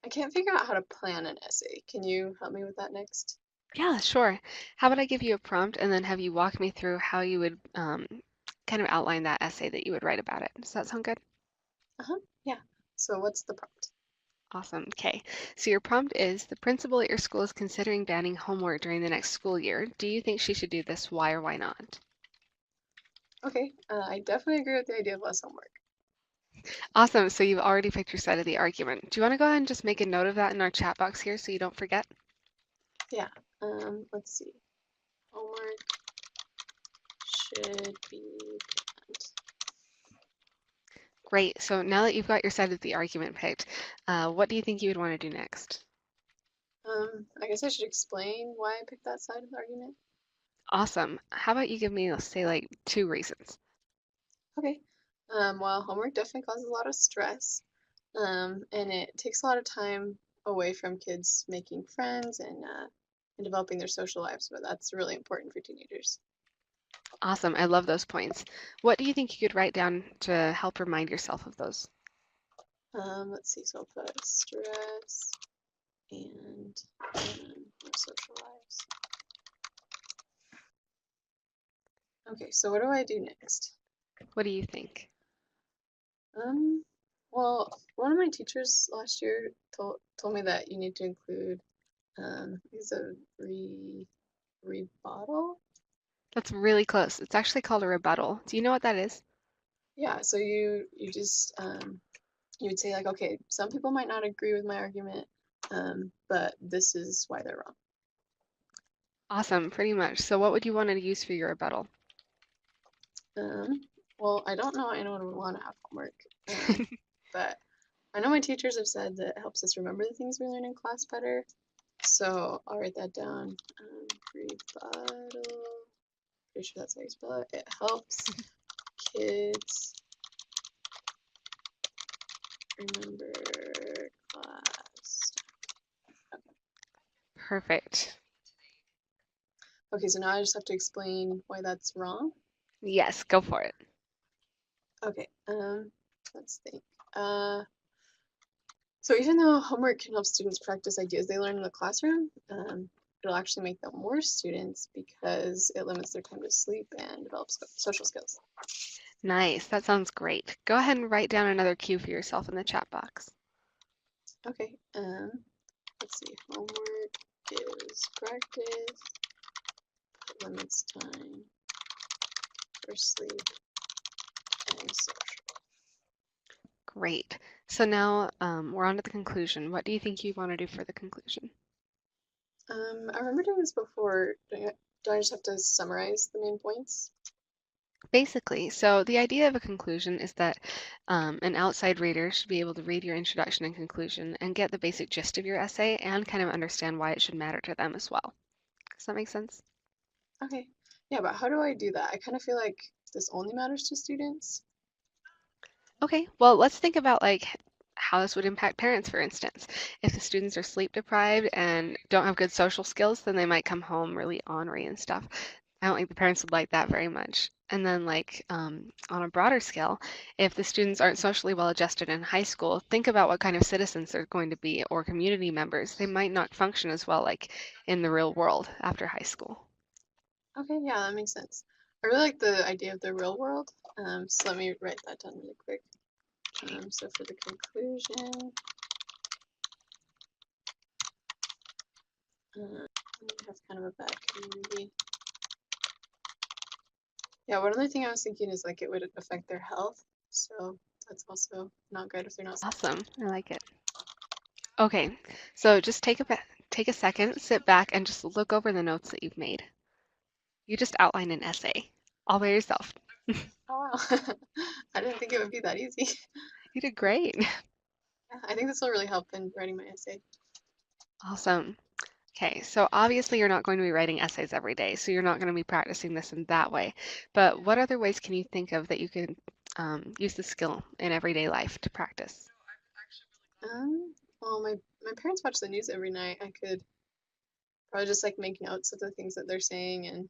I can't figure out how to plan an essay. Can you help me with that next? Yeah, sure. How about I give you a prompt and then have you walk me through how you would kind of outline that essay that you would write about it? Does that sound good? Uh-huh. Yeah. So what's the prompt? Awesome. Okay. So your prompt is the principal at your school is considering banning homework during the next school year. Do you think she should do this? Why or why not? Okay. I definitely agree with the idea of less homework. Awesome. So you've already picked your side of the argument. Do you want to go ahead and just make a note of that in our chat box here so you don't forget? Yeah. Let's see. Homework should be planned. Great. So now that you've got your side of the argument picked, what do you think you would want to do next? I guess I should explain why I picked that side of the argument. Awesome. How about you give me, let's say, like two reasons? Okay. Well, homework definitely causes a lot of stress, and it takes a lot of time away from kids making friends and developing their social lives, but that's really important for teenagers. Awesome. I love those points. What do you think you could write down to help remind yourself of those? Let's see, so I'll put stress and our social lives. Okay, so what do I do next? What do you think? Um, well, one of my teachers last year told me that you need to include is a rebuttal. That's really close. It's actually called a rebuttal. Do you know what that is? Yeah, so you just you would say like, okay, some people might not agree with my argument, but this is why they're wrong. Awesome, pretty much. So what would you want to use for your rebuttal? Um, well, I don't know anyone would want to have homework, but I know my teachers have said that it helps us remember the things we learn in class better. So I'll write that down. Rebuttal. Pretty sure that's how you spell it. It helps kids remember class. Okay. Perfect. Okay, so now I just have to explain why that's wrong. Yes, go for it. Okay, let's think. So even though homework can help students practice ideas they learn in the classroom, it'll actually make them worse students because it limits their time to sleep and develop social skills. Nice. That sounds great. Go ahead and write down another cue for yourself in the chat box. Okay, let's see. Homework gives practice, limits time for sleep and social. Great. So now we're on to the conclusion. What do you think you want to do for the conclusion? I remember doing this before. Do I just have to summarize the main points? Basically, so the idea of a conclusion is that an outside reader should be able to read your introduction and conclusion and get the basic gist of your essay and kind of understand why it should matter to them as well. Does that make sense? Okay. Yeah, but how do I do that? I kind of feel like this only matters to students. Okay, well, let's think about like how this would impact parents, for instance. If the students are sleep deprived and don't have good social skills, then they might come home really ornery and stuff. I don't think the parents would like that very much. And then, like, on a broader scale, if the students aren't socially well adjusted in high school, think about what kind of citizens they're going to be or community members. They might not function as well, like, in the real world after high school. Okay, yeah, that makes sense. I really like the idea of the real world. So let me write that down really quick. So for the conclusion, we have kind of a bad community. Yeah, one other thing I was thinking is like it would affect their health. So that's also not good if they're not. Awesome. I like it. Okay, so just take a second, sit back, and just look over the notes that you've made. You just outlined an essay all by yourself. Oh wow. I didn't think it would be that easy. You did great. Yeah, I think this will really help in writing my essay. Awesome. Okay, so obviously you're not going to be writing essays every day, so you're not going to be practicing this in that way. But what other ways can you think of that you can use the skill in everyday life to practice? Well, my parents watch the news every night. I could probably just like make notes of the things that they're saying and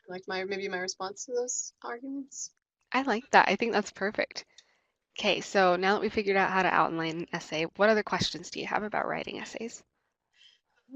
like my maybe my response to those arguments. I like that. I think that's perfect. Okay, so now that we figured out how to outline an essay, what other questions do you have about writing essays?